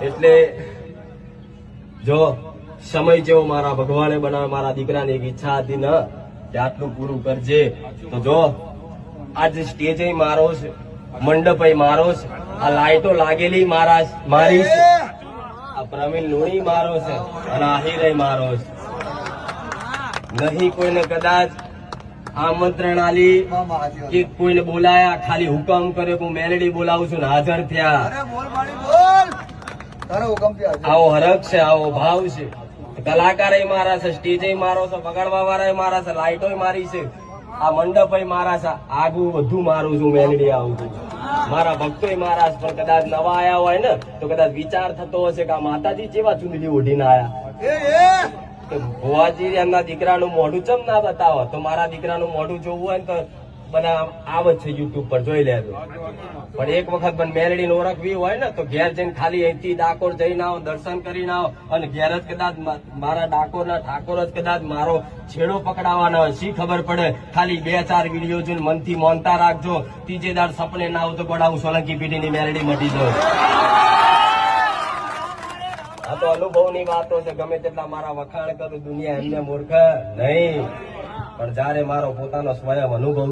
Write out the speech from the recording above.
એટલે જો સમય જેવો મારા ભગવાને બનાવે, મારા દીકરાની એક ઈચ્છા હતી ને કે આટલું પૂરું કરજે, તો જો આજ સ્ટેજ મારો છે, મંડપ મારો છે, આ લાઈટો લાગેલી મારી છે, આ પ્રવીણ લુણી મારો છે અને આહિર મારો છે. નહીં કોઈને કદાચ આમંત્રણ આલી કે કોઈને બોલાયા, ખાલી હુકમ કર્યો કે હું મેલેડી બોલાવું છું ને હાજર થયા. આવો હરખ છે, આવો ભાવ છે. કલાકાર મારા છે, સ્ટેજ મારો છે, વગાડવા વાળા મારા છે, લાઈટો મારી છે, આ મંડપ મારા છે, આગું બધું મારું છું, મેલેડી આવું છું. મારા ભક્તો મારા છે. પણ કદાચ નવા આયા હોય ને તો કદાચ વિચાર થતો હશે કે આ માતાજી જેવા ચૂંદડી ઓઢીને આયા. ભુવાજી એમના દીકરાનું મોઢું ચમ ના બતાવો, તો મારા દીકરાનું મોઢું જોવું હોય ને તો બધા આવે છે યુટ્યુબ પર, જોઈ લેજો. પણ એક વખત પણ મેલડી ને ઓળખવી હોય ને તો ઘેર જઈને ખાલી અહીંથી ડાકોર જઈને આવો, દર્શન કરીને આવો, અને ઘેર જ કદાચ મારા ડાકોર ના ઠાકોર જ કદાચ મારો છેડો પકડાવાના હોય, શી ખબર પડે. ખાલી 2-4 વિડીયો જોઈને મનથી મોનતા રાખજો. ત્રીજે દાડ સપને ના આવું તો ગોડાવું સોલંકી પીઢીની મેલડી મટી જાય. આ તો અનુભવની વાતો છે. ગમે તેટલા મારા વખાણ કરું, દુનિયા એમને મૂર્ખ નહીં, પણ જયારે મારો પોતાનો સ્વયં અનુભવ